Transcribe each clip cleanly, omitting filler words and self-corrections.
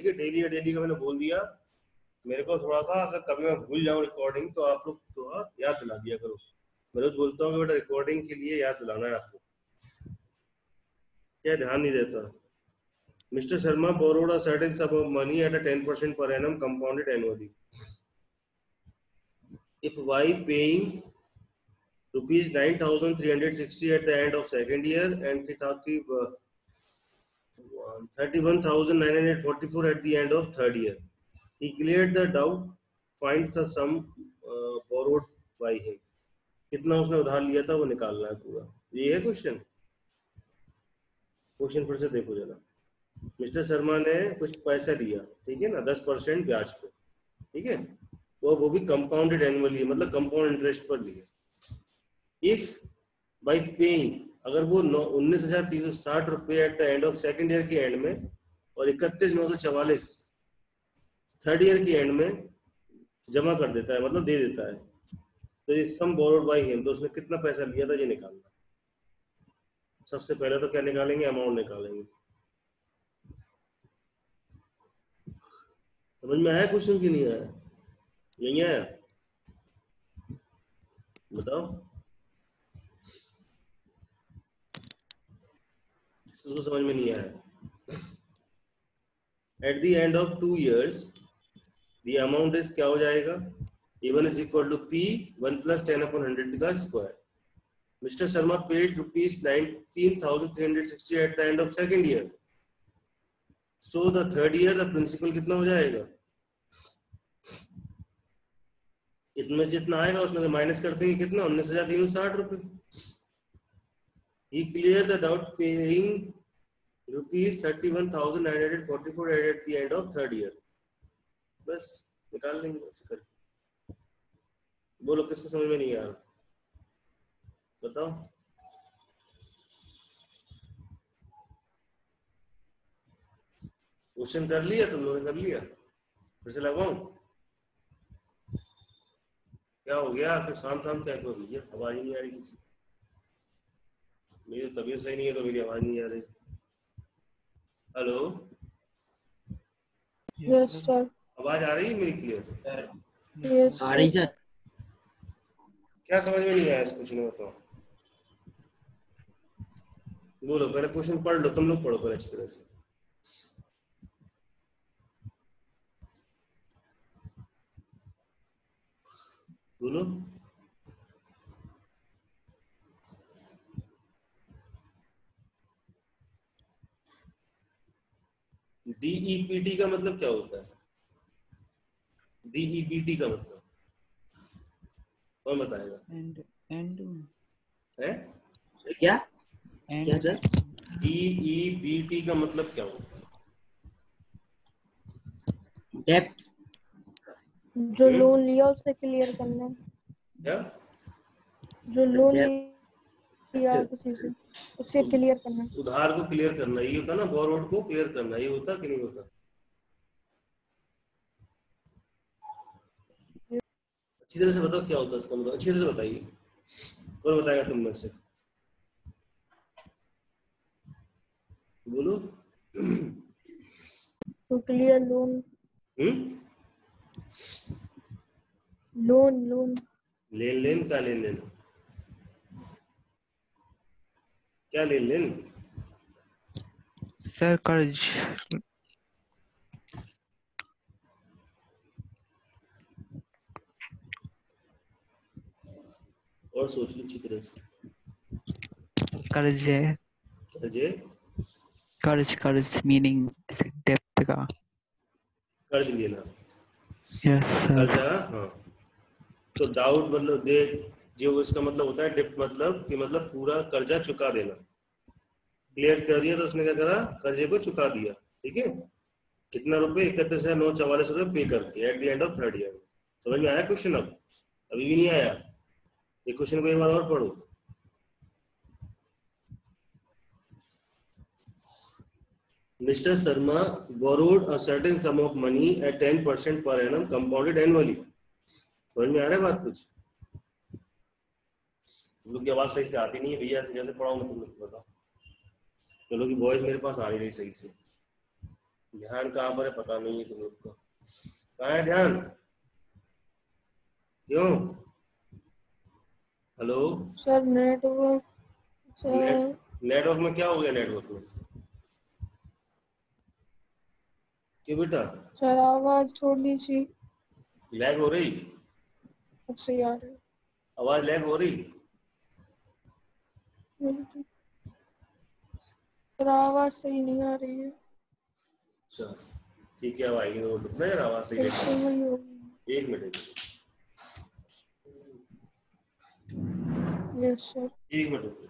ठीक है, डेली या डेली का मैंने बोल दिया। मेरे को थोड़ा सा अगर कभी मैं भूल जाऊं रिकॉर्डिंग तो आप लोग थोड़ा याद दिला दिया करो। मैं रोज बोलता हूँ कि बेटा रिकॉर्डिंग के लिए याद दिलाना है आपको, क्या ध्यान नहीं देता। Mr. Sharma borrowed a certain sum of money at a 10% per annum compounded annually. If Y paying rupees 9,360 at the end of second year and 31,944 at the end of third year, he cleared the doubt, finds the sum borrowed by him. कितना उसने उधार लिया था वो निकालना है पूरा। ये है क्वेश्चन। क्वेश्चन फिर से देखो जरा। मिस्टर शर्मा ने कुछ पैसा लिया, ठीक है ना, 10% ब्याज पे, ठीक है, वो भी कंपाउंडेड एनुअली, मतलब कंपाउंड इंटरेस्ट पर लिया। इफ बाय पेइंग, अगर वो 19,360 रुपए eight the end of second year के एंड में और 31,944 थर्ड ईयर के एंड में जमा कर देता है, मतलब दे देता है, तो ये सम बोरोड बाय हिम, तो उसने कितना पैसा लिया था ये निकालना। सबसे पहले तो क्या निकालेंगे, अमाउंट निकालेंगे। समझ में आया क्वेश्चन की नहीं आया? यही आया, बताओ इसको समझ में नहीं आया। Eight the end of 2 years the amount is क्या हो जाएगा, A1 is equal to P 1 plus 10/100 का square. Mister Sharma paid rupees 19,360 at the end of second year, so the third year the principal कितना हो जाएगा, इतने से जितना आएगा उसमें से माइनस कर देंगे कितना, 19,360 रुपए। He cleared the doubt paying rupees 31,944 at the end of third year। बस निकाल लेंगे ऐसे करके। बोलो किसको समझ में नहीं आ रहा, बताओ। क्वेश्चन कर लिया तुम लोगों ने, कर लिया? फिर से लगाऊं? क्या हो गया, फिर शाम शाम क्या करो भैया, आवाज ही नहीं आ रही किसी, मेरी तबीयत सही नहीं है तो मेरी आवाज नहीं आ रही। Hello, yes sir. आवाज आ रही है मेरी क्लियर? यस आ रही सर। क्या समझ में नहीं आया इस क्वेश्चन में, बताओ। बोलो, पहले क्वेश्चन पढ़ लो, तुम लोग पढ़ो पहले अच्छी तरह से। बोलो। DEPT का मतलब क्या होता है? DEPT का मतलब कौन बताएगा? है क्या क्या सर? DEPT का मतलब क्या होता है? डेप्ट, जो लोन लिया उसे क्लियर करना। क्या? जो लोन लिया किसी से उसे क्लियर करना, उधार को क्लियर करना, ये होता ना, बोरोड को क्लियर करना, ये होता कि नहीं होता? अच्छी तरह से बताओ क्या होता है इसका मतलब, अच्छी तरह से बताइए, कौन बताएगा तुम में से, बोलो। तो क्लियर लोन, लोन लेन लेन का लेन लेन, क्या लेन लेन? सर कर्ज। और सोच लो अच्छी तरह से। कर्ज है, कर्ज, कर्ज कर्ज मीनिंग डेप्ट का। कर्ज लेना, यस सर। कर्जा, हाँ। तो डाउट मतलब दे, जो इसका मतलब होता है डेप्ट, मतलब कि मतलब पूरा कर्जा चुका देना, क्लियर कर दिया, तो उसने क्या करा, कर्जे को चुका दिया, ठीक है। कितना रुपए, 31,944 रुपए पे करके eight the end of third year. समझ में आया क्वेश्चन? अब अभी भी नहीं आया? ये क्वेश्चन को एक बार और पढ़ो। Mr. Sharma borrowed a certain sum of money at 10% per annum compounded annually। समझ में आ रहा है बात कुछ? तुम लोग की आवाज सही से आती नहीं है भैया, जैसे पढ़ाऊंगा तुम लोग बताओ। चलो कि वॉइस मेरे पास आ नहीं रही सही से, ध्यान कहाँ पर है पता नहीं है तुम लोग को। कहाँ है ध्यान? क्यों? Hello? Sir network sir. Network में क्या हो गया? नेटवर्क में क्यों बेटा? सर आवाज थोड़ी सी लैग हो रही? अच्छी आ रही आवाज लैग हो रही? है। सर आवाज सही नहीं आ रही है। अच्छा ठीक है, अब आएगी तो रुकना यार, आवाज सही फिर लग से वही हो रही। एक मिनट यस सर। एक मिनट रुको।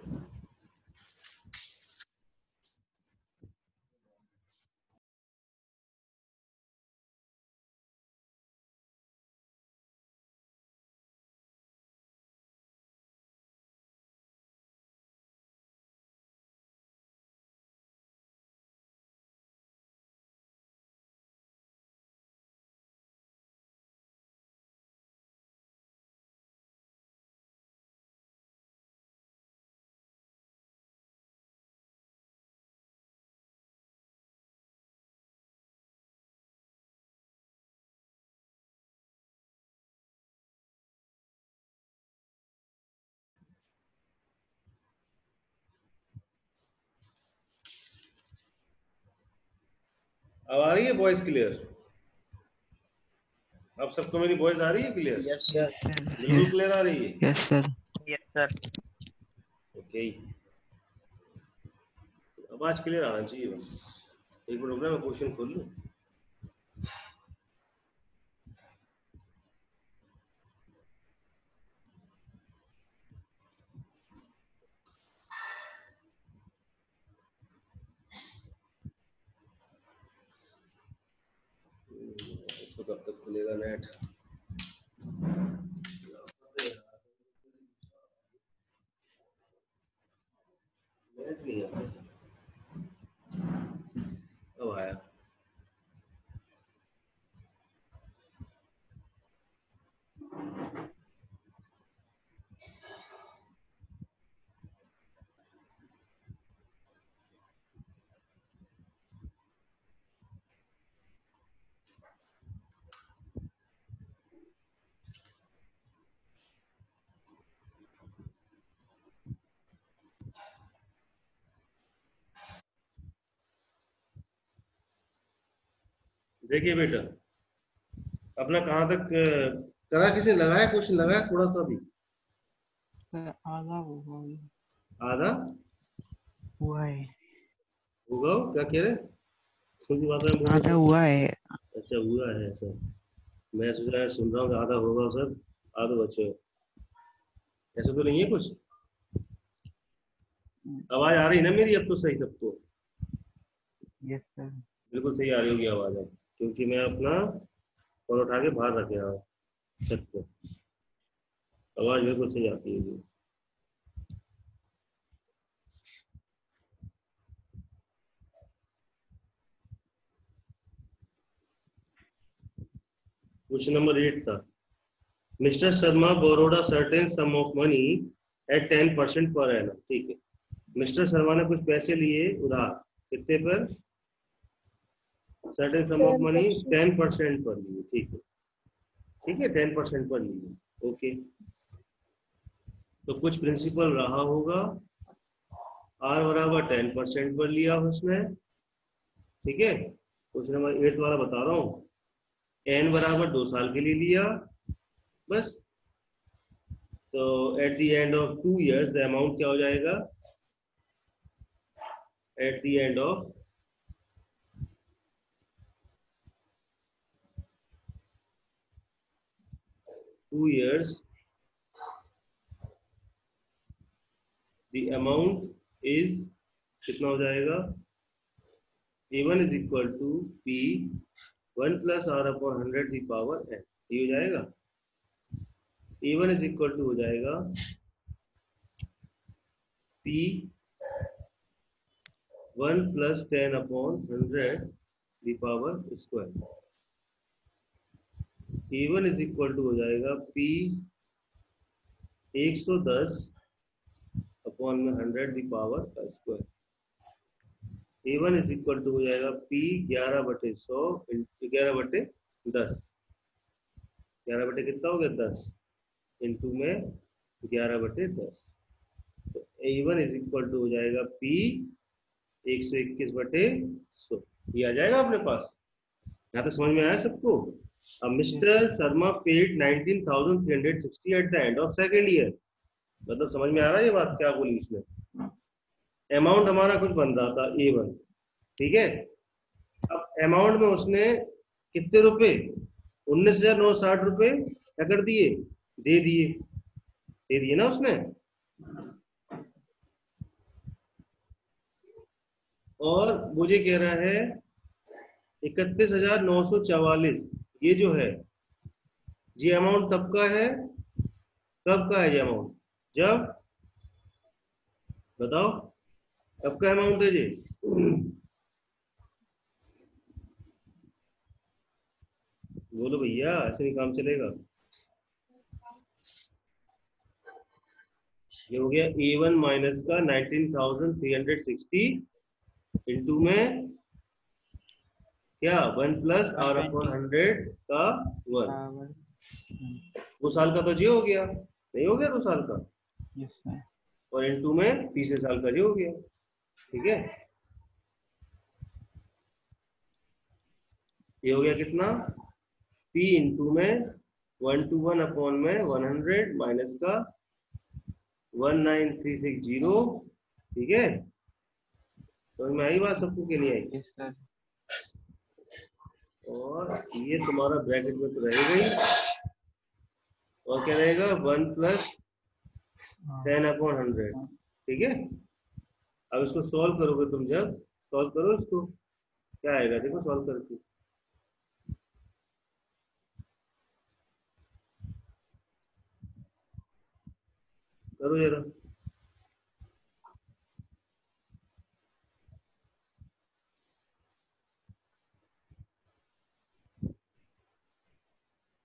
अब आ रही है वॉइस क्लियर? अब सबको मेरी वॉइस आ रही है क्लियर? Yes sir. बिल्कुल क्लियर आ रही है? Yes sir. Yes sir. Okay, आवाज क्लियर आना चाहिए बस। एक मिनट रुकना, मैं क्वेश्चन खोल लूं। इसको कब तक खुलेगा नेट? नेट नहीं आता। अब आया। देखिए बेटा, अपना कहाँ तक करा? किसने लगाया क्वेश्चन? लगाया थोड़ा सा भी? सर आधा हुआ आधा हुआ है। होगा? क्या कह रहे? कौन सी भाषा में बोल आधा रहे थे? हुआ है। अच्छा हुआ है सर। मैं सोच रहा सुन रहा हूँ कि आधा होगा सर। आधे बच्चे ऐसा तो नहीं है कुछ? आवाज आ रही ना मेरी अब तो सही सबको? Yes sir. बिल्कुल सही आ रही होगी आवाज अब, क्योंकि मैं अपना फोन उठा के बाहर रख रहा हूँ छत पे। आवाज बिल्कुल सही आती है। क्वेश्चन नंबर 8 था। Mister Sharma borrowed a certain sum of money at 10% per annum. ठीक है, मिस्टर शर्मा ने कुछ पैसे लिए उधार, कितने पर? Certain sum of money 10%। 10% पर लिए। ठीक है, ठीक है, 10% पर लिए। ओके, तो कुछ प्रिंसिपल रहा होगा। आर बराबर 10% पर लिया उसने। ठीक है, क्वेश्चन नंबर 8 वाला बता रहा हूँ। एन बराबर 2 साल के लिए लिया बस। तो at the end of 2 years the amount क्या हो जाएगा? At the end of 2 years the amount is, कितना हो जाएगा? A1 is equal to P 1 plus R upon 100 the power n। ये हो जाएगा। A1 इज इक्वल टू हो जाएगा P 1 plus 10 upon 100 the power square. A1 is equal to हो जाएगा P 110 अपॉन में 100 दी पावर का square. A1 is equal to हो जाएगा P 11/100 11/10, 11 कितना हो गया 10 इंटू में 11/10, तो A1 इज इक्वल टू हो जाएगा P 121/100। ये आ जाएगा अपने पास। यहाँ तक समझ में आया सबको? अब mister Sharma paid 19,360 at the end of second year. मतलब समझ में आ रहा है ये बात क्या बोली इसमें? अमाउंट हमारा कुछ बन रहा था A1, ठीक है। अब अमाउंट में उसने कितने रुपए 19,960 रुपए क्या कर दिए, दे दिए ना उसने। और मुझे कह रहा है 31,944, ये जो है ये अमाउंट तब का है, कब का है ये अमाउंट, जब बताओ कब का अमाउंट है ये? बोलो भैया, ऐसे नहीं काम चलेगा। ये हो गया A1 माइनस का 19,360 इंटू में क्या 1 प्लस R/100 का 1। 2 साल का तो जी हो गया, नहीं हो गया 2 साल का, यस सर। और इंटू में तीसरे साल का जी हो गया, ठीक है। ये हो गया कितना P इंटू में 1 to 1 अपॉन में 100 माइनस का 19,360, ठीक है। तो मैं आई बात सबको के लिए आई। Yes sir. और ये तुम्हारा ब्रैकेट में तो रहेगा ही, और क्या रहेगा 1 प्लस 10/100, ठीक है। अब इसको सॉल्व करोगे तुम, जब सॉल्व करो इसको क्या आएगा देखो सॉल्व करके। करो जरा,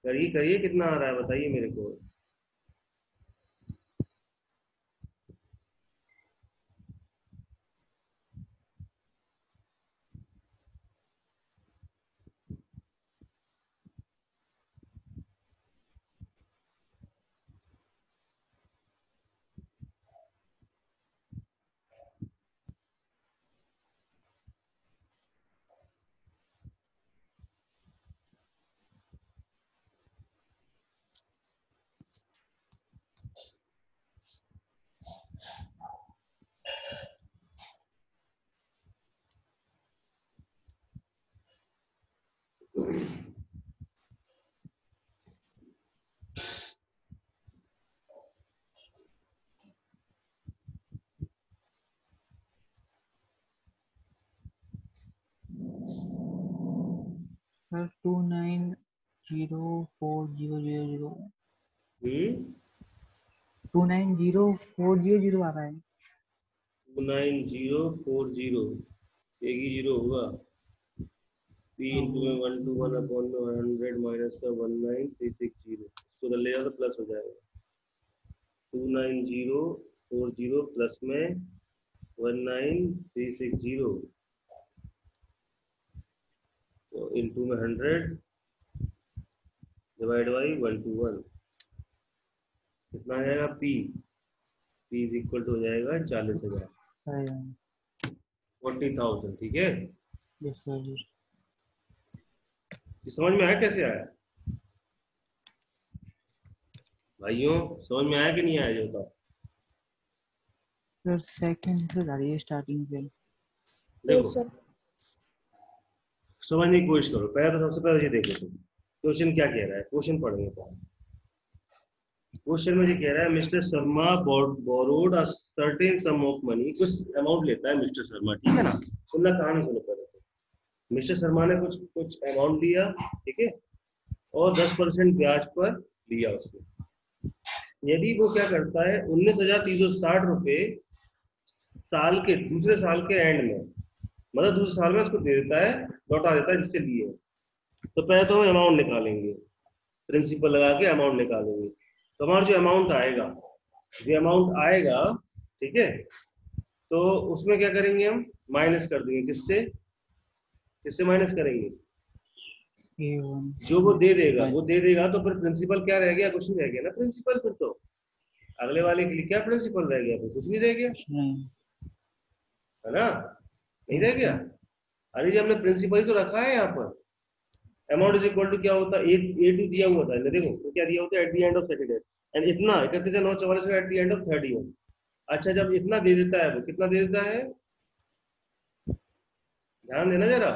करिए कितना आ रहा है बताइए मेरे को। सर 290400 290400 आ रहा है। 29,040, एक ही जीरो होगा। P इंटू में 1 to 1 अपॉन में 100 माइनस का 19,360, इसको कर लेगा तो प्लस हो जाएगा 29,040 प्लस में 19,360, तो इंटू में 100 डिवाइड बाई 1 to 1, कितना आ जाएगा P इज इक्वल टू हो जाएगा 40,000, 40,000, ठीक है। Yes sir. समझ में आया कैसे आया भाइयों, समझ में आया कि नहीं आया जो बताओ। सर सेकंड से आ रही है स्टार्टिंग से। देखो समझने की कोशिश करो। पहले तो सबसे पहले ये देखो तुम क्वेश्चन क्या कह रहा है, क्वेश्चन पढ़ेंगे तो। क्वेश्चन में ये कह रहा है mister Sharma borrowed a certain sum of money, कुछ अमाउंट लेता है मिस्टर शर्मा, ठीक है ना। सुनना कहानी सुनो पहले तो। मिस्टर शर्मा ने कुछ अमाउंट लिया, ठीक है, और 10% ब्याज पर लिया उसने। यदि वो क्या करता है 19,360 रुपए साल के दूसरे साल के एंड में, मतलब दूसरे साल में उसको दे देता है, लौटा देता है जिससे लिए, तो पहले तो हम अमाउंट निकालेंगे, प्रिंसिपल लगा के अमाउंट निकालेंगे। तो हमारा जो अमाउंट आएगा, ठीक है, तो उसमें क्या करेंगे हम माइनस कर देंगे, किससे किससे माइनस करेंगे? A1 जो वो दे देगा, वो दे देगा तो फिर प्रिंसिपल क्या रह गया? कुछ नहीं रह गया ना प्रिंसिपल। फिर तो अगले वाले के लिए क्या प्रिंसिपल रह गया? फिर कुछ नहीं रह गया, नहीं है ना? नहीं रह गया। अरे जी हमने प्रिंसिपल तो रखा है यहाँ पर। अमाउंट इज इक्वल टू क्या होता है? A2 दिया हुआ था, देखो तो क्या दिया होता है? Eight the end of second and इतना 31,944 एट द एंड ऑफ 31। अच्छा जब इतना दे देता है, वो कितना दे देता है? ध्यान देना जरा।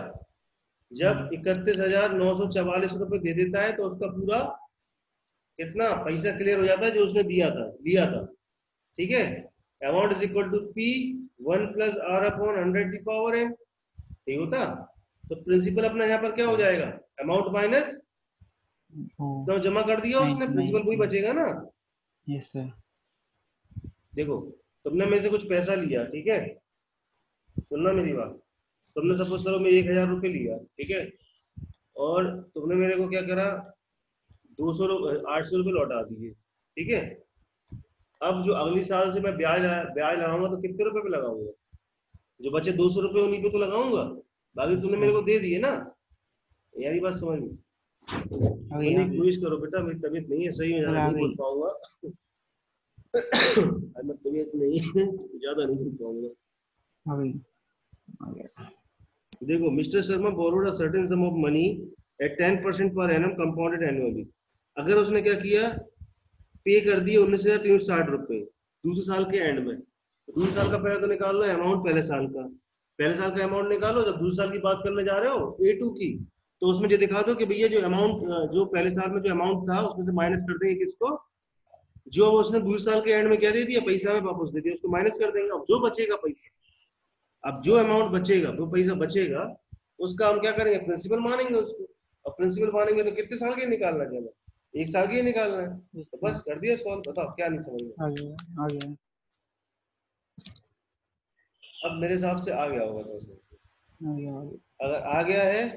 जब 31,944 रुपए दे देता है तो उसका पूरा कितना पैसा क्लियर हो जाता है जो उसने दिया था। ठीक है। Amount is equal to P 1 plus R upon 100 the power n। ठीक होता। तो प्रिंसिपल अपना यहाँ पर क्या हो जाएगा? अमाउंट माइनस ओ तो जमा कर दिया उसने, प्रिंसिपल वही 99 बचेगा ना। यस सर देखो तुमने मेरे से कुछ पैसा लिया, ठीक है, सुनना मेरी बात। तुमने सपोज करो मैं 1,000 रुपये लिया, ठीक है, और तुमने मेरे को क्या करा? 800 रुपये लौटा दिए, ठीक है। अब जो अगली साल से मैं ब्याज लगाऊंगा तो कितने रुपए पे लगाऊंगा? जो बचे 200 रुपये उन्हीं पे तो लगाऊंगा। बाकी तुमने मेरे को दे दिए ना। यारी बात समझ में? आ गई बोलने आ की गई कोशिश करो बेटा, मेरी तबीयत नहीं है सही में, सर ज्यादा आ नहीं बोल गई पाऊंगा। आज मैं तबीयत नहीं है, ज्यादा नहीं बोल पाऊंगा। आ गई आ गया देखो mister Sharma borrowed a certain sum of money at 10% per annum compounded annually. अगर उसने क्या किया? पे कर दिए 19,360 रुपए दूसरे साल के एंड में। दूसरे साल का पहले तो निकाल लो अमाउंट, पहले साल का। पहले साल का अमाउंट निकालो, जब दूसरे साल की बात करने जा रहे हो A2 की, तो उसमें जो दिखा दो कि भैया जो अमाउंट, जो पहले साल में जो अमाउंट था उसमें से माइनस कर देंगे किसको? जो अब उसने दूसरे साल के एंड में क्या दे दिया? पैसा में वापस दे दिया, उसको माइनस कर देंगे। अब जो बचेगा पैसा, अब जो अमाउंट बचेगा, जो पैसा बचेगा, उसका हम क्या करेंगे? प्रिंसिपल मानेंगे उसको। और प्रिंसिपल मानेंगे तो कितने साल के निकालना चाहिए? 1 साल के ही निकालना है। तो बस कर दिया सॉल्व। बताओ क्या नहीं समझ में? आ गया आ गया अब मेरे हिसाब से आ गया होगा तो आ गया आ गया अगर आ गया है,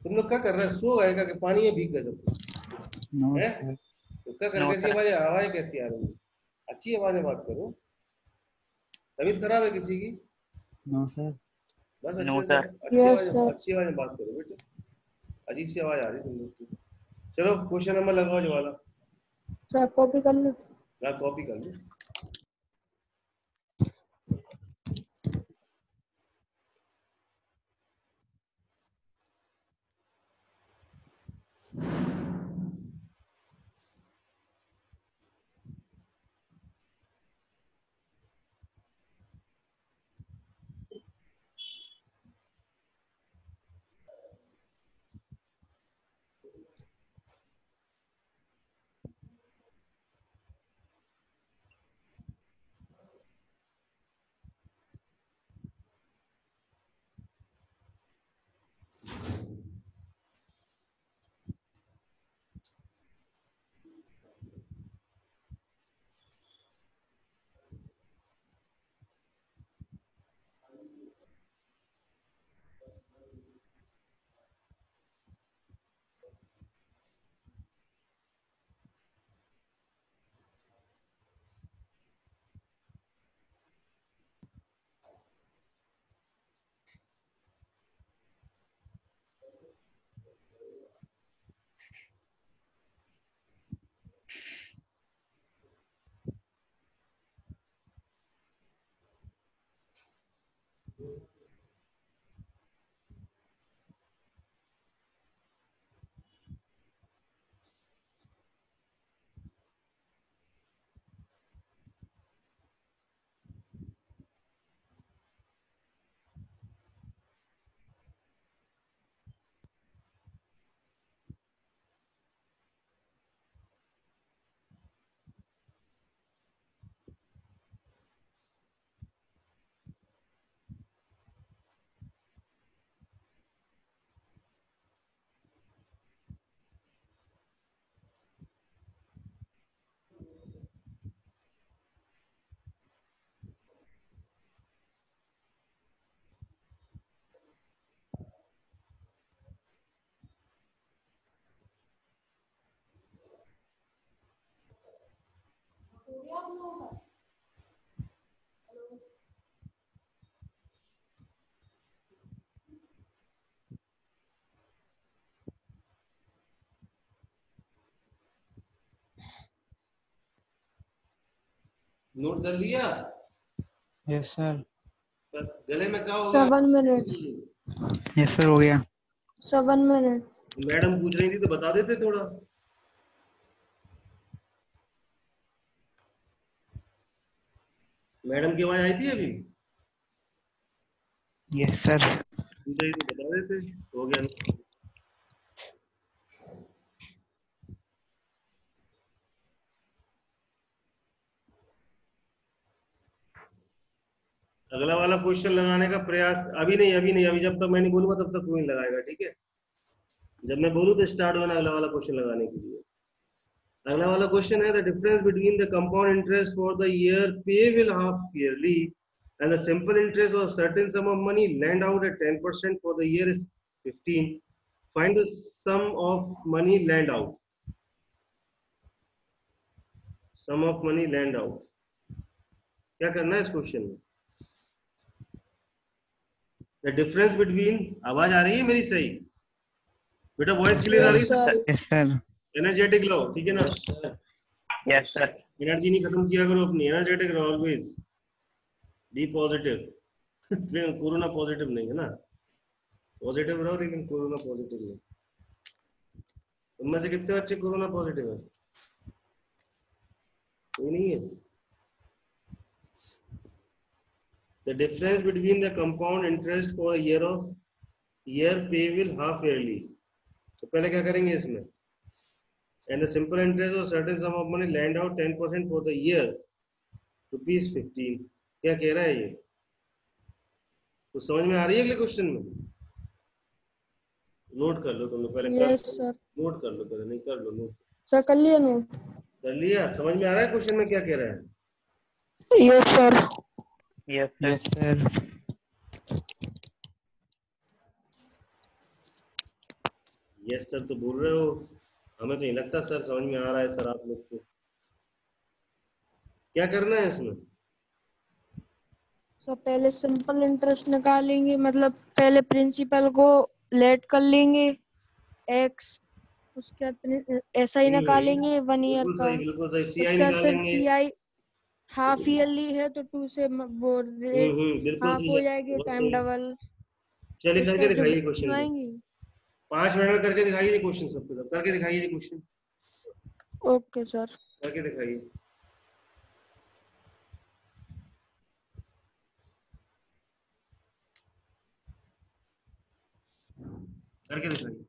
तुम लोग क्या कर रहे हो? सो गए क्या कि पानी में भीग गए सब? नो है सर तो क्या कर, कैसी आवाज आवाज कैसी आ रही है? अच्छी आवाज में बात करो। तबीयत खराब है किसी की? नो सर बस नो अच्छे से सर। Yes sir. अच्छी आवाज में बात करो बेटे। अजीब सी आवाज आ रही है तुम लोग की। चलो क्वेश्चन नंबर लगाओ जो वाला। सर कॉपी कर लो। मैं कॉपी कर लूँ। नोट कर लिया? Yes sir. गले में क्या हो गया? 7 मिनट। यस सर, हो गया। 7 मिनट। मैडम पूछ रही थी तो बता देते थोड़ा। मैडम की आवाज आई थी अभी? Yes sir. पूछ रही थी बता देते, हो गया ना। अगला वाला क्वेश्चन लगाने का प्रयास अभी नहीं, अभी नहीं, अभी जब तक मैं नहीं बोलूंगा तब तक कोई नहीं लगाएगा, ठीक है? जब मैं बोलूँ तो स्टार्ट होना अगला वाला क्वेश्चन लगाने के लिए। अगला वाला क्वेश्चन है the difference between the compound interest for the year payable half yearly and the simple interest of certain sum of money lend out at 10% for the year is 15. Find the sum of money lend out. Sum of money lend out क्या करना है इस question में? The difference between, आवाज आ रही है मेरी सही? बेटा वॉइस क्लियर आ रही यस है? सर। Yes sir. एनर्जेटिक लो, ठीक है ना? Yes sir. एनर्जी नहीं खत्म किया करो अपनी, एनर्जेटिक रहो always, be positive. Corona positive नहीं है ना, पॉजिटिव रहो लेकिन कोरोना पॉजिटिव नहीं। उनमें से कितने बच्चे कोरोना पॉजिटिव है? कोई नहीं है। The difference between the compound interest for year of year payable half yearly, तो पहले क्या करेंगे इसमें? And the simple interest of certain sum of money lend out 10% for the year rupees 15. क्या कह रहा है ये? तो समझ में आ रही है अगले क्वेश्चन में? नोट कर लो तुम लोग पहले, कर यस सर। नोट कर लो पहले, नहीं कर लो नोट। सर कर लिया नोट। कर लिया? समझ में आ रहा है क्वेश्चन में क्या कह रहा है? Yes sir. Yes sir. Yes sir. Yes sir तो बोल रहे हो, हमें तो नहीं लगता सर समझ में आ रहा है सर आप लोग को। क्या करना है इसमें? सर पहले सिंपल इंटरेस्ट निकालेंगे, मतलब पहले प्रिंसिपल को लेट कर लेंगे एक्स, उसके बाद ऐसा ही निकालेंगे 1 ईयर का। बिल्कुल सही, सीआई उसके बाद फिर निकालेंगे। सीआई हाफ ईयरली है तो 2 से वो रेट बिल्कुल हाफ हो जाएगी, बहुत टाइम सही। डबल। चलिए उसके करके बाद दिखाइए डिविजन क्वेश्चन को, आएंगी। 5 मिनट में करके दिखाइए क्वेश्चन, सबके सब करके दिखाइए क्वेश्चन, ओके सर। करके दिखाइए। करके दिखाइए।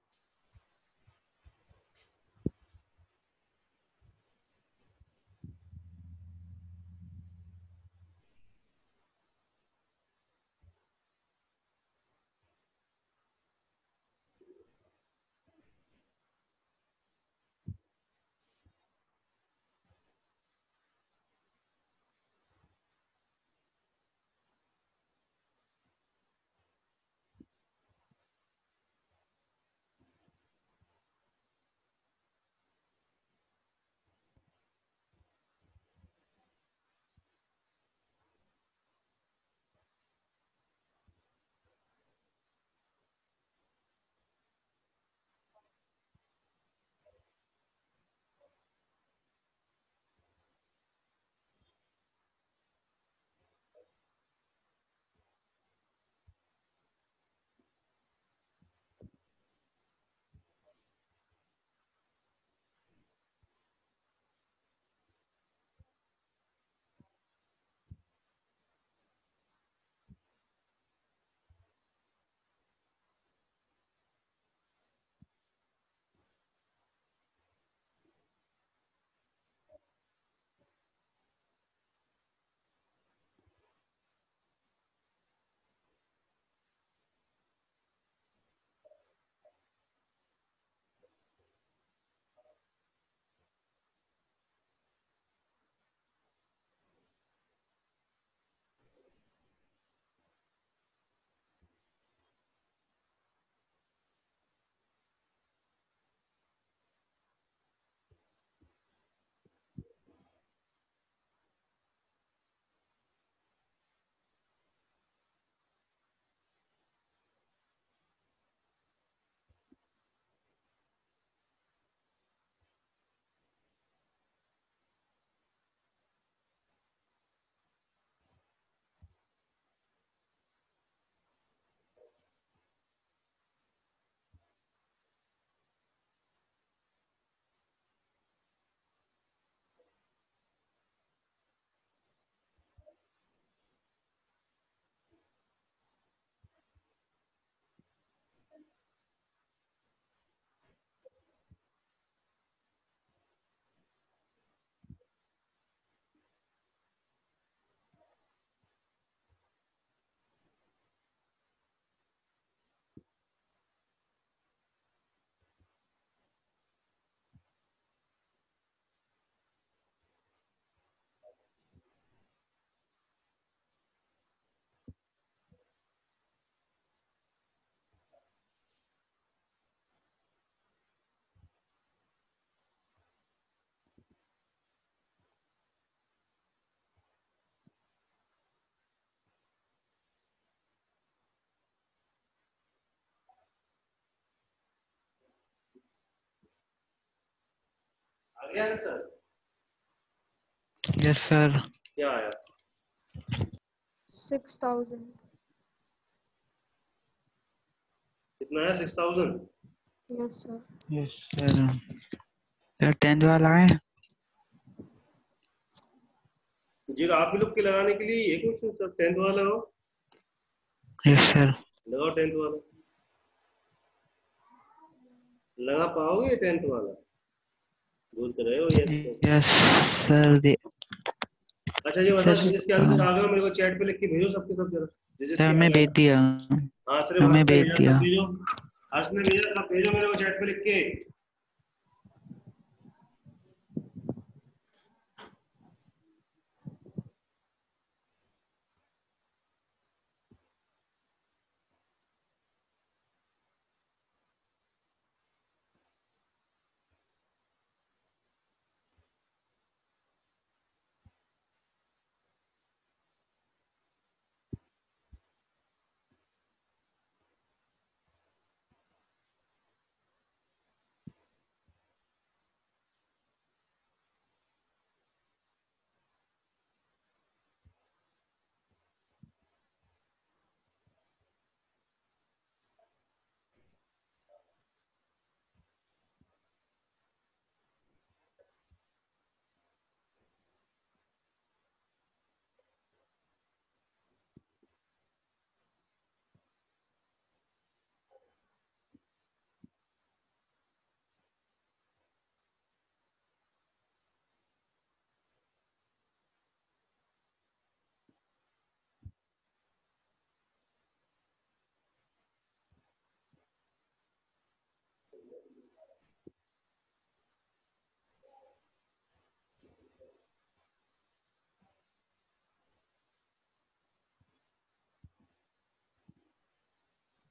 आया आंसर? Yes sir. क्या आया? 6000। कितना आया? 6000। Yes sir. Yes sir. Sir 10th वाला है। जी आप ही लोग के लगाने के लिए ये क्वेश्चन सर 10th वाला हो। Yes sir. लगाओ 10th वाला। लगा पाओगे 10th वाला? बोल तो रहे हो यस सर। Yes sir. अच्छा ये बताओ सर इसके आंसर आ गए हो, मेरे को चैट पे लिख के भेजो सबके सब जरा, जिस सर जिसके आ मैं गया। भेज दिया। हाँ सिर्फ हमें हर्ष ने भेज भेजा, दिया। सब भेजो। हर्ष ने भेजा, सब भेजो मेरे को चैट पे लिख के।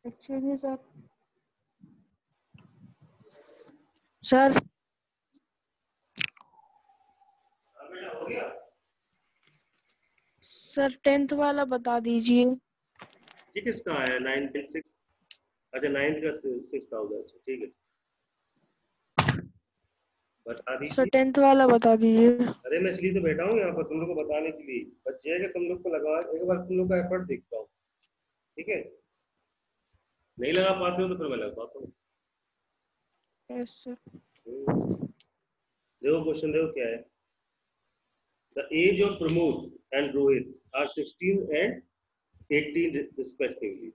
Excuse me sir. सर हाँ बेटा हो गया। सर 10th वाला बता दीजिए। ठीक किसका आया? 9.6। अच्छा 9th का 6000। ठीक है बता सर दीजिए। 10th वाला बता दीजिए। अरे मैं इसलिए तो बैठा हूँ यहाँ पर तुम लोग को बताने के लिए, बच्चे है कि तुम लोग को लगा एक बार तुम लोग का एफर्ट देखता हूँ। ठीक है नहीं लगा पाते हो तो फिर मैं लगा पाता हूँ। Yes sir. देखो क्वेश्चन देखो क्या है। The age of Pramod and Rohit are 16 and 18 respectively.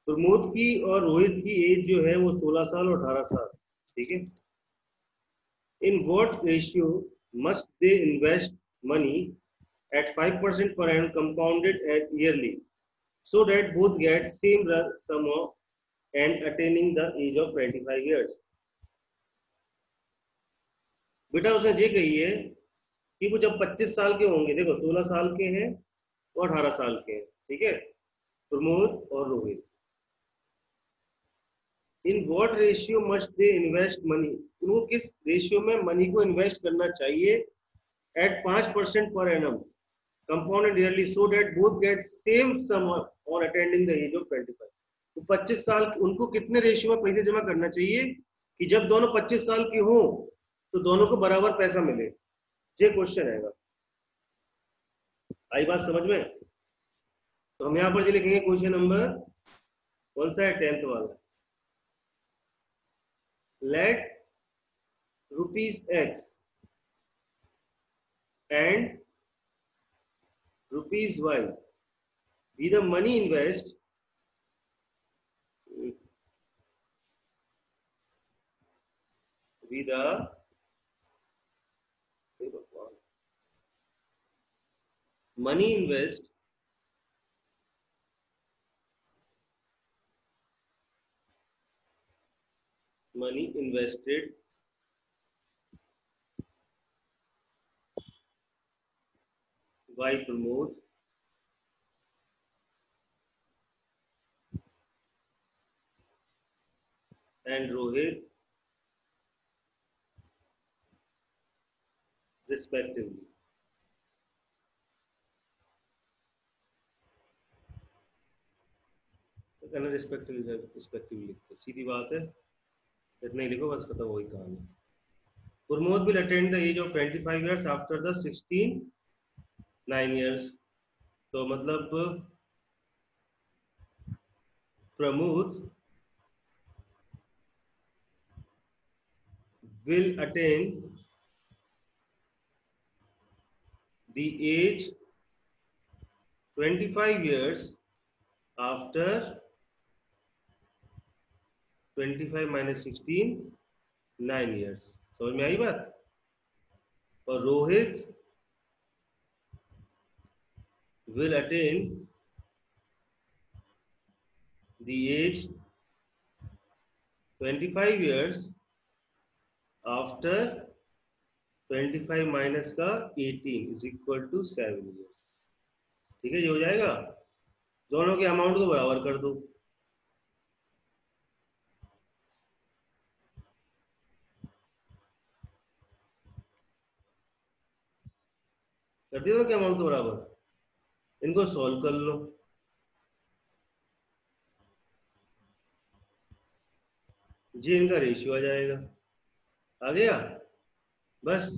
Pramod की और रोहित की एज जो है वो 16 साल और 18 साल। ठीक है। In what ratio must they invest money at 5% per annum compounded at yearly so that both get same sum of and attaining the age of 25 years. बेटा उसने ये कही है कि वो जब 25 साल के होंगे, देखो 16 साल के हैं और 18 साल के हैं, ठीक है, प्रमोद और Rohit. In what ratio must they invest money, उनको किस रेशियो में मनी को इन्वेस्ट करना चाहिए एट 5% पर annum compounded yearly so that both get same sum on attaining the age of 25। तो 25 साल उनको कितने रेशियो में पैसे जमा करना चाहिए कि जब दोनों 25 साल के हों तो दोनों को बराबर पैसा मिले। ये क्वेश्चन है। आई बात समझ में? तो हम यहाँ पर जो लिखेंगे क्वेश्चन नंबर कौन सा है? 10th वाला। Let rupees X and rupees Y be the money invest be the money invest money invested by Pramod and Rohit respectively। तो कहना रिस्पेक्टिवली लिखो, सीधी बात है, इतना ही लिखो बस, खत्म, वही कहानी। Pramod will attain the age of 25 years after the 9 years. तो मतलब Pramod will attain the age 25 years after 25 minus 16 9 years. समझ में आई बात? और Rohit will attain the age 25 years after 25 minus का 18 is equal to 7 years. ठीक है, ये हो जाएगा. दोनों के अमाउंट को बराबर कर दो. कर दिया दोनों के अमाउंट को बराबर. इनको सॉल्व कर लो. जी इनका रेशियो आ जाएगा. आ गया. बस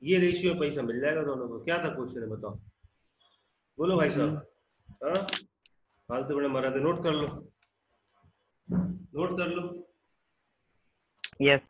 ये रेशियो पैसा मिल जाएगा दोनों को. क्या था क्वेश्चन है बताओ. बोलो भाई साहब. हाँ फालतू बड़े मरा थे. नोट कर लो. नोट कर लो. Yes.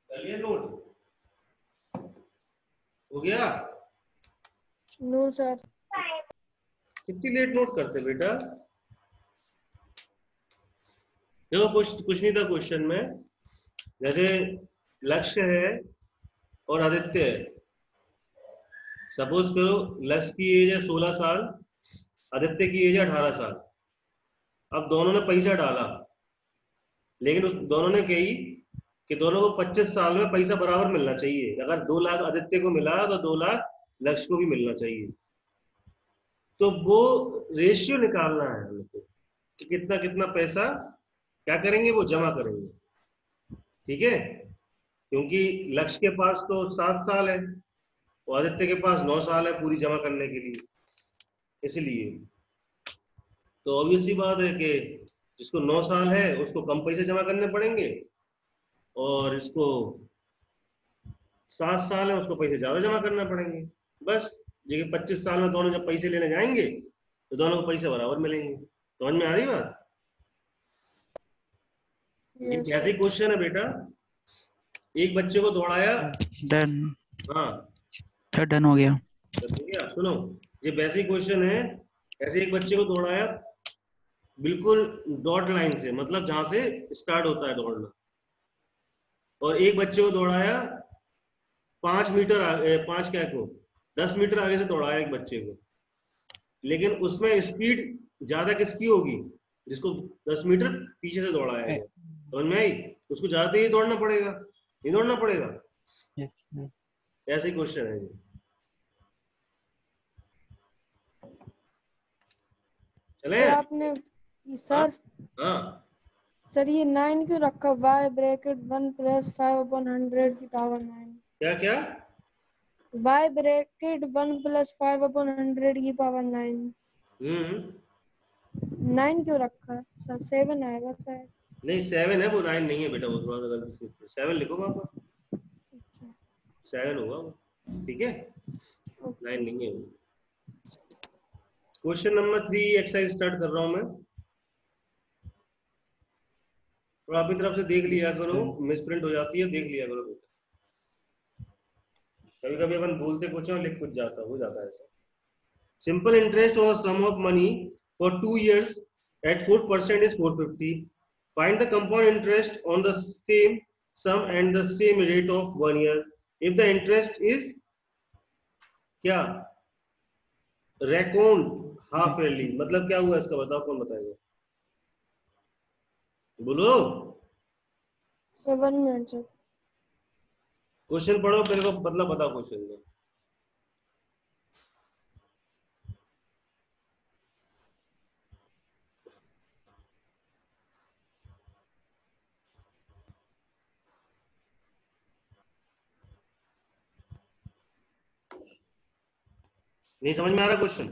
चलिए नोट हो गया. No sir. कितनी लेट नोट करते बेटा. देखो कुछ नहीं था क्वेश्चन में. जैसे लक्ष्य है और आदित्य है. सपोज करो लक्ष्य की एज है 16 साल, आदित्य की एज है 18 साल. अब दोनों ने पैसा डाला, लेकिन दोनों ने कही कि दोनों को 25 साल में पैसा बराबर मिलना चाहिए. अगर 2 लाख आदित्य को मिला तो 2 लाख लक्ष्य को भी मिलना चाहिए. तो वो रेशियो निकालना है हमको कि कितना कितना पैसा क्या करेंगे, वो जमा करेंगे. ठीक है, क्योंकि लक्ष्य के पास तो 7 साल है और आदित्य के पास 9 साल है पूरी जमा करने के लिए. इसलिए तो ऑब्वियस सी बात है कि जिसको 9 साल है उसको कम पैसे जमा करने पड़ेंगे और इसको 7 साल है उसको पैसे ज्यादा जमा करना पड़ेंगे. बस ये 25 साल में दोनों जब पैसे लेने जाएंगे तो दोनों को पैसे बराबर मिलेंगे. समझ में आ रही बात. ये Yes, कैसे क्वेश्चन है बेटा. एक बच्चे को दौड़ाया. डन. हाँ सर डन हो गया. भैया सुनो, ये वैसे क्वेश्चन है. ऐसे एक बच्चे को दौड़ाया बिल्कुल डॉट लाइन से, मतलब जहां से स्टार्ट होता है दौड़ना, और एक बच्चे को दौड़ाया 5 मीटर आगे, 5 क्या को 10 मीटर आगे से दौड़ाया एक बच्चे को. लेकिन उसमें स्पीड ज्यादा किसकी होगी, जिसको 10 मीटर पीछे से दौड़ाया है. समझ में आई. उसको ज्यादा तेज दौड़ना पड़ेगा, नहीं दौड़ना पड़ेगा. ऐसे क्वेश्चन है ये. चले सर आपने सर हाँ सर ये 9 क्यों रखा? y ब्रैकेट 1 प्लस 5/100 की पावर 9। क्या क्या? y ब्रैकेट 1 प्लस 5/100 की पावर 9। 9 क्यों रखा है सर? 7 आएगा शायद। नहीं 7 है वो, 9 नहीं है बेटा, वो थोड़ा सा गलती से 7 लिखो वहां पर, 7 होगा वो, ठीक है, 9 नहीं है वो। क्वेश्चन नंबर 3 एक्सरसाइज स्टार्ट कर रहा हूं मैं, और अपनी तरफ से देख लिया करो, मिसप्रिंट हो जाती है, देख लिया करो बेटा, कभी कभी अपन बोलते कुछ और लिख कुछ जाता, हो जाता है ऐसा। Simple interest on sum of money for 2 years at 4% is 450. Find the compound interest on the same sum and the same rate of 1 year. If the interest is क्या, रेकॉन्ड हाफ ईयरली, मतलब क्या हुआ इसका बताओ, कौन बताएगा, बोलो। 7 मिनट सर। क्वेश्चन पढ़ो फिर को मतलब बताओ क्वेश्चन का। नहीं समझ में आ रहा क्वेश्चन?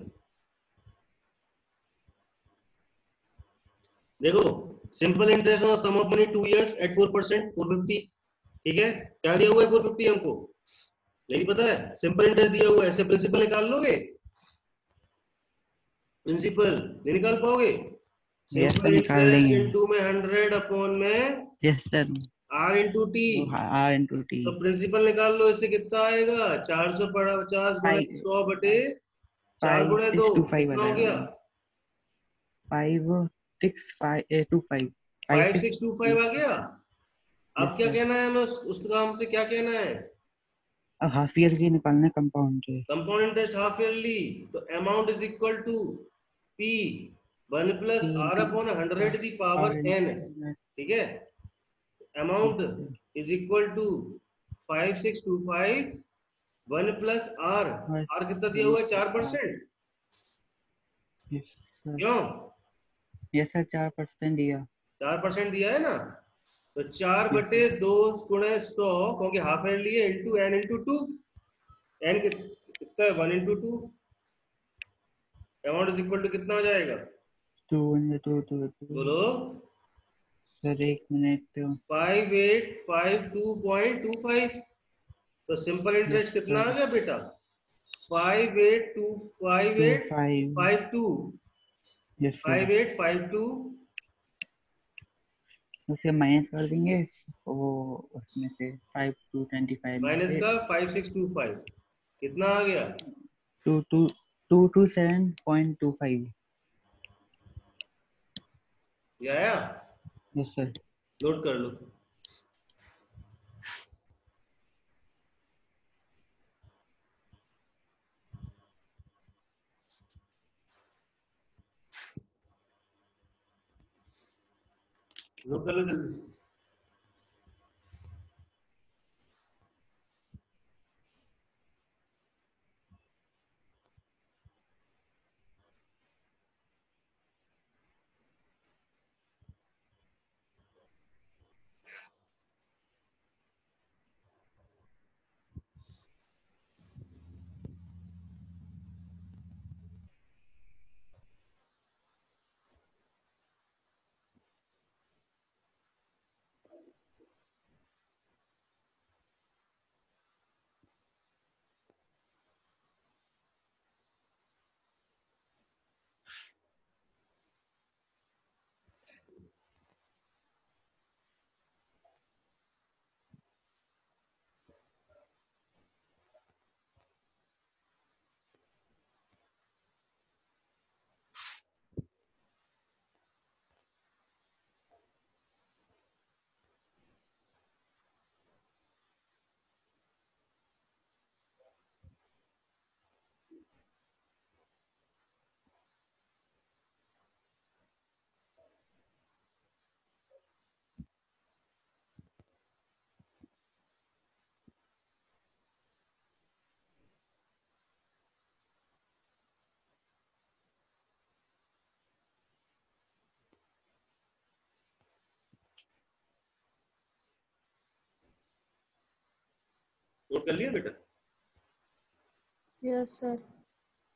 देखो, simple interest on sum of money 2 years at 4%, 450, ठीक है, क्या दिया हुआ है 450 हमको, नहीं पता है, सिंपल इंटरेस्ट दिया हुआ है, ऐसे प्रिंसिपल निकाल लोगे, प्रिंसिपल नहीं निकाल पाओगे, यस सर सिंपल निकाल इंटरेस्ट लेंगे। इनटू में 100 अपॉन में yes sir. R into T, R into T. तो प्रिंसिपल निकाल लो, इससे कितना आएगा, 450 गुणे 100 बटे 4 गुणे 2, 5625 आ कितना हो गया, जाएगा। 5625 5625 आ गया। अब यस क्या सर। कहना है हमें, उस काम से क्या कहना है, अब हाफ ईयर की निकालना कंपाउंड के। कंपाउंड इंटरेस्ट हाफ ईयरली, तो amount is equal to P 1 plus R upon 100 the power N, ठीक है, amount is equal to 5625 1 plus R, R कितना दिया हुआ है 4%, क्यों, यस सर 4% दिया। 4% दिया है ना, तो 4 बटे 2 गुणे 100, क्योंकि हाफ ईयरली है, इंटू एन इंटू 2, एन कितना है 1 into 2, amount is equal to कितना हो जाएगा, 2 बोलो, सर 1 मिनट। 5852.25, तो सिंपल इंटरेस्ट कितना आ गया बेटा, 5852, यस सर 5852, उसे माइनस कर देंगे वो, उसमें से 5225 में माइनस से का 5625, कितना आ गया, 227.25। ये आया, यस सर। नोट कर लो। नोट कर लो जल्दी। नोट कर लिया बेटा? Yes sir.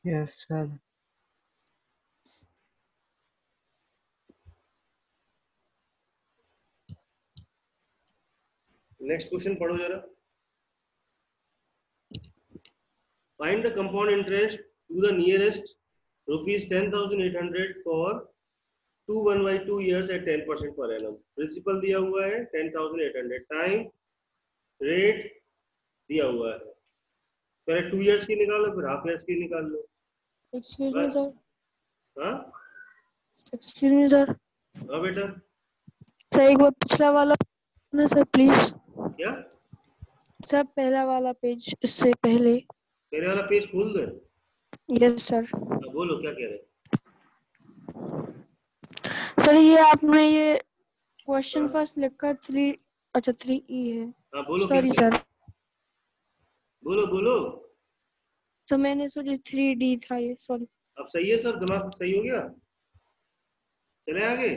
Yes sir. Next question पढ़ो जरा। Find the compound interest to the nearest ₹10,800 for 2 years at 10% per annum। Principal दिया हुआ है 10,800, टाइम रेट दिया हुआ है। पहले 2 years की निकालो, फिर हाफ ईयर्स की निकाल लो। एक्सक्यूज मी बस। सर। हाँ एक्सक्यूज मी सर। हाँ बेटा। सर एक बार पिछला वाला ना सर प्लीज। क्या? सर पहला वाला पेज इससे पहले। मेरे वाला पेज खोल दो। Yes sir. हाँ बोलो क्या कह रहे हैं? सर ये आपने ये क्वेश्चन हाँ फर्स्ट लिखा 3, अच्छा 3E है। हाँ बोलो क्या सॉरी कह रहे सर। हैं? बोलो बोलो। सर मैंने सोची 3D था ये, सॉरी। अब सही है सब? दिमाग सही हो गया? चले आगे।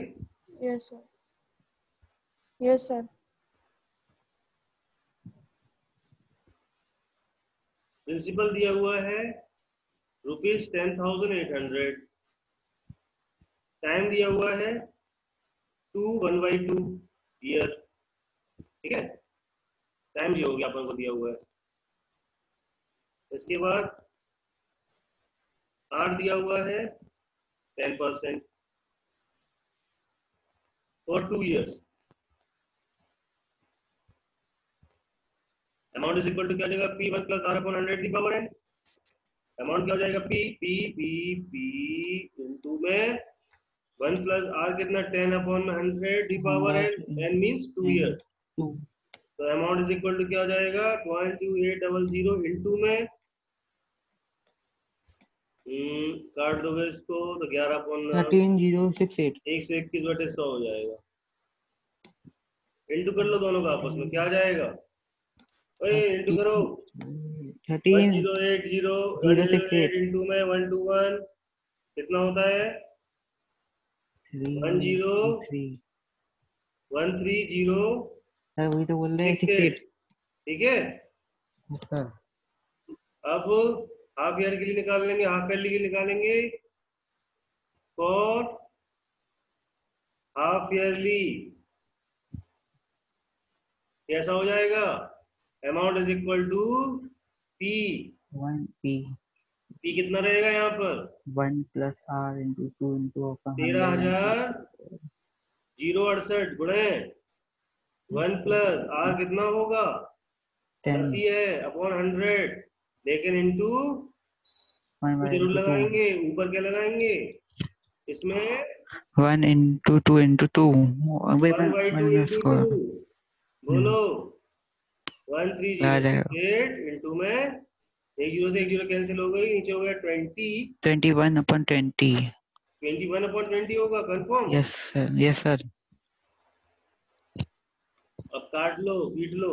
Yes sir. Yes sir. Principal दिया हुआ है ₹10,800, टाइम दिया हुआ है 1/2 ईयर। ठीक है, टाइम दिया हो गया अपन को दिया हुआ है। इसके बाद आर दिया हुआ है 10% for 2 years। Amount is equal to क्या हो जाएगा? P1 + R/100 दी पावर n। अमाउंट क्या हो जाएगा? P इंटू में 1 + R कितना? 10/100 दी power n। n means 2 years। 2। तो अमाउंट इज इक्वल टू क्या हो जाएगा? 0.2800 इंटू में काट दोगे इसको तो 13068। 121/100 हो जाएगा। इंटू कर लो दोनों का आपस में, क्या आ जाएगा? ओए इंटू करो। 13068। इंटू में 121 कितना होता है? 323। 13068। सर वही तो बोल रहे हैं 68। ठीक है, सर अब हाफ ईयर के लिए निकाल लेंगे, हाफ ईयरली के लिए निकालेंगे। फॉर हाफ ईयरली कैसा हो जाएगा? Amount is equal to P. 1P। P कितना रहेगा यहाँ पर? 1 + R × 2 × 13,068 गुणे 1 + R कितना होगा? 10 ही है अपॉन 100, लेकिन इंटू 1 जरूर × 2। लगाएंगे। ऊपर क्या लगाएंगे इसमें? 1 × 2 × 2। 1/2 इंटू 2। बोलो 13068 इंटू में 1 0 से 1 0 कैंसिल हो गई, नीचे हो गया 20। 21/20। 21/20 होगा confirm. Yes sir. Yes sir. अब काट लो, पीट लो।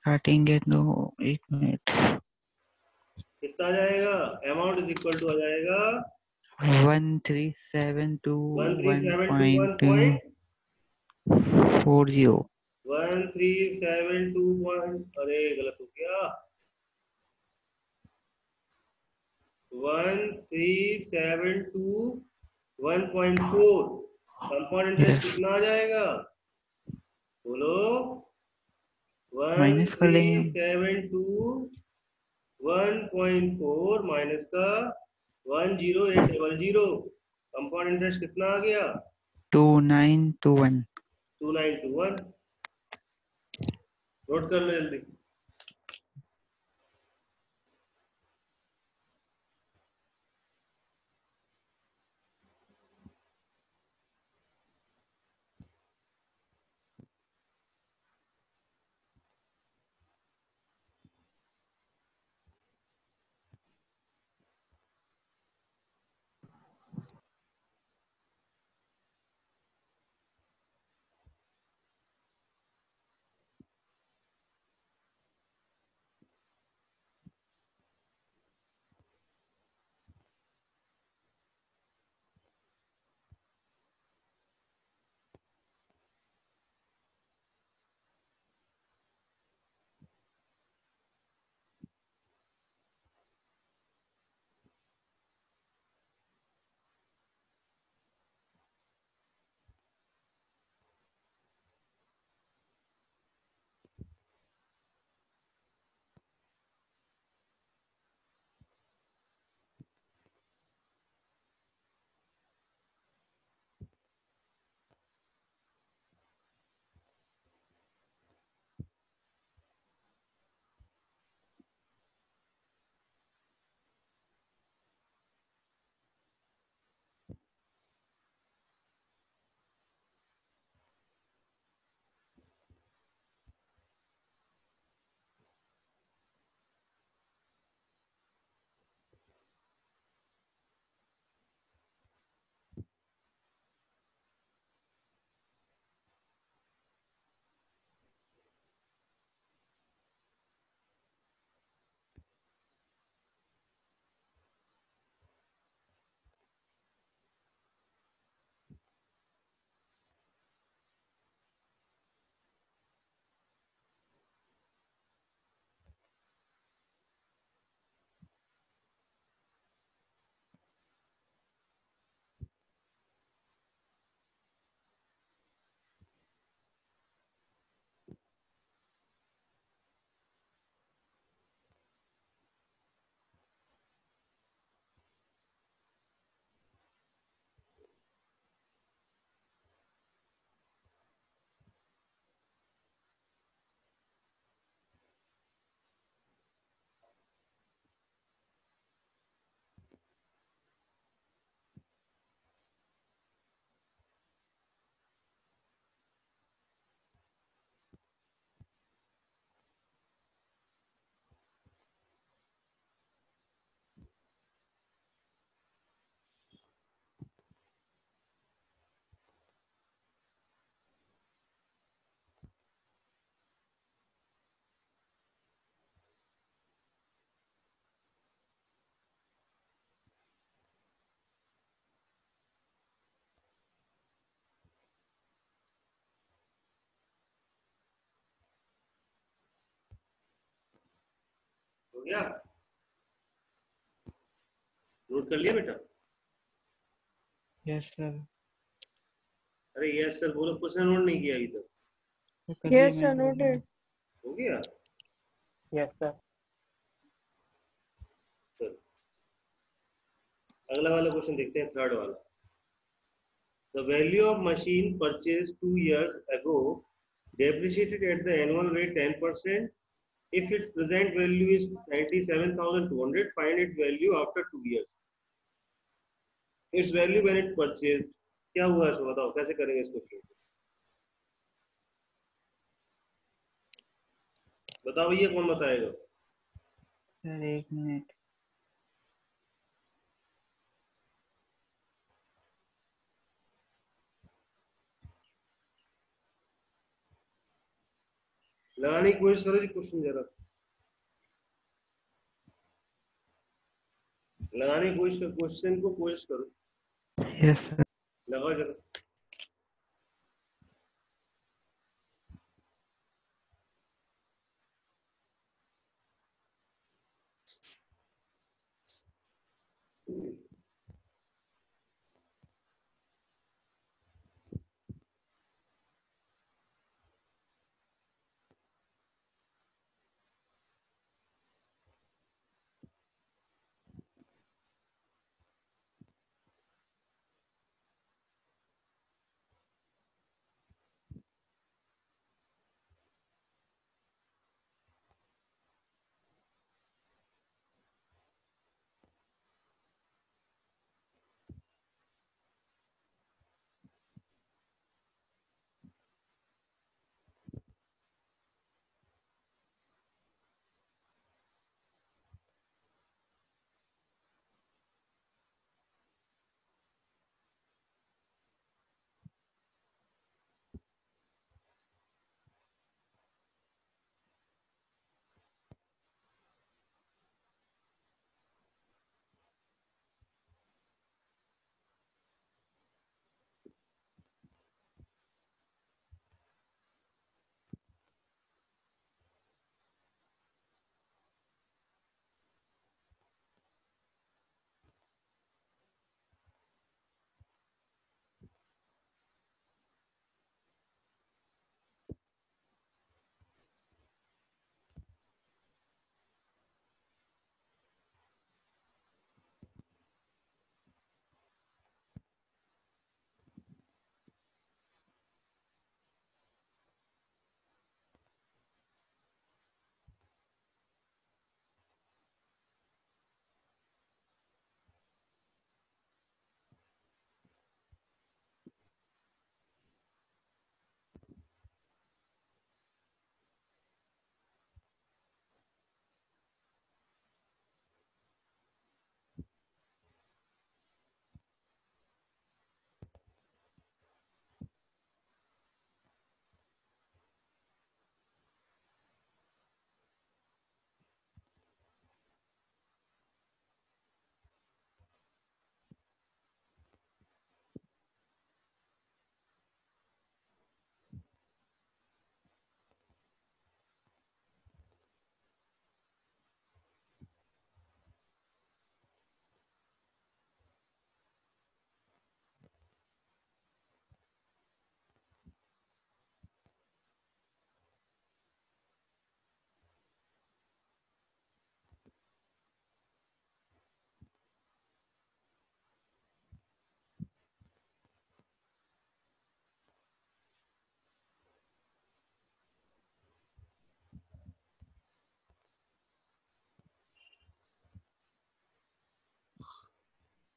काटेंगे तो 1 मिनट। कितना आ जाएगा? अमाउंट इज इक्वल टू आ जाएगा 1372.40। 1372 अरे गलत हो गया। 1372.1.4 कंपाउंड इंटरेस्ट यस। कितना आ जाएगा? बोलो। माइनस कर देंगे। 1372.1.4 माइनस का 10800। कंपाउंड इंटरेस्ट कितना आ गया? 2921। 2921। नोट कर लो जल्दी। हो गया? नोट कर लिया बेटा? Yes sir. अरे यस सर बोलो, क्वेश्चन नोट नहीं किया अभी तक। कर लिया यस सर मैंने। नोटेड। हो गया? Yes, sir. चलो अगला वाला क्वेश्चन देखते हैं, थर्ड वाला। The value of machine purchased 2 years ago depreciated at the annual rate 10%. If its present value is 97,200, find its value after 2 years. Its value when it purchased. क्या हुआ इसमें बताओ, कैसे करेंगे इस क्वेश्चन को? बताओ भैया, कौन बताएगा? सर एक मिनट। लगाने की कोशिश करो जी क्वेश्चन जरा, लगाने की कोशिश करो, क्वेश्चन को कोशिश करो, यस सर। लगाओ जरा।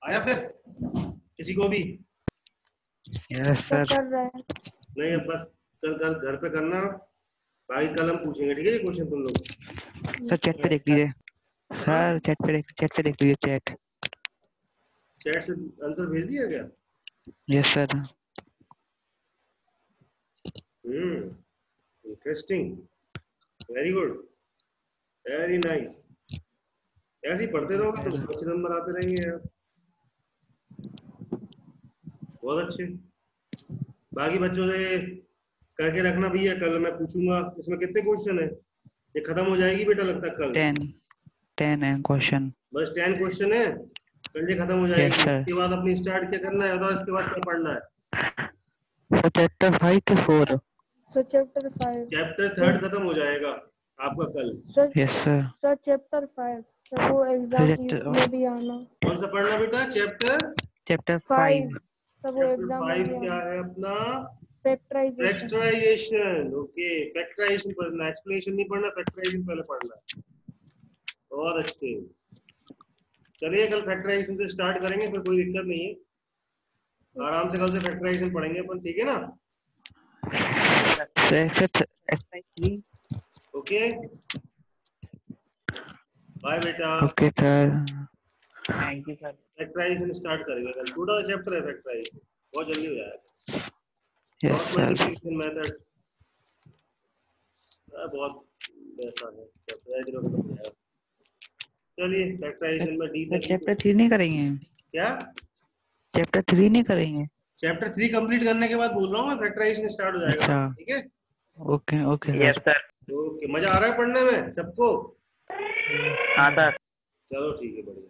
आया फिर किसी को भी? यस तो सर। कर रहा है। नहीं, अब बस कल कल घर पे करना, बाकी कल हम पूछेंगे, ठीक है? ये क्वेश्चन तुम लोग सर चैट पे देख लीजिए। सर चैट से देख लीजिए चैट। चैट से आंसर भेज दिया क्या? Yes sir. Interesting, very good, very nice. ऐसे ही पढ़ते रहोगे तो अच्छे नंबर आते रहेंगे यार, बहुत अच्छे। बाकी बच्चों से करके रखना भैया, कल मैं पूछूंगा इसमें कितने क्वेश्चन है। ये खत्म हो जाएगी बेटा लगता है कल? 10। 10 है क्वेश्चन। बस 10 क्वेश्चन है, कल ये खत्म हो Yes, जाएगी। sir. इसके बाद अपनी स्टार्ट क्या करना है, बताओ इसके बाद क्या पढ़ना है? So chapter 5 to 4. Sir chapter 5 chapter 3 खत्म हो जाएगा आपका कल। Sir Yes sir. Sir chapter 5 sir वो एग्जाम Chapter- में भी आना। कौन सा पढ़ना बेटा? Chapter Chapter 5 5. सर वो चैप्टर एग्जाम में 5 भी क्या आना। है अपना? फैक्टराइजेशन। फैक्टराइजेशन। ओके, फैक्टराइजेशन पढ़ना, एक्सप्लेनेशन नहीं पढ़ना, फैक्टराइजेशन पहले पढ़ना है। बहुत अच्छे, चलिए कल फैक्टराइजेशन से स्टार्ट करेंगे, फिर कोई दिक्कत नहीं है, आराम से कल से फैक्टराइजेशन पढ़ेंगे अपन, ठीक है ना? So exercise 3. ओके, बाय बेटा। Okay sir. Thank you sir. Factorization start करेंगे कल, छोटा सा चैप्टर है फैक्टराइजेशन, बहुत जल्दी हो जाएगा। Yes cross sir. Multiplication method बहुत ऐसा है, फैक्टराइजेशन खत्म हो जाएगा। चलिए फैक्टराइजेशन में डी तो तक चैप्टर 3 नहीं करेंगे? क्या? चैप्टर 3 नहीं करेंगे? चैप्टर 3 कंप्लीट करने के बाद बोल रहा हूँ मैं, फैक्टराइजेशन स्टार्ट हो जाएगा, अच्छा। ठीक है? Okay okay yes sir. Sir. Okay, मजा आ रहा है पढ़ने में सबको? हाँ सर। चलो ठीक है, बढ़िया।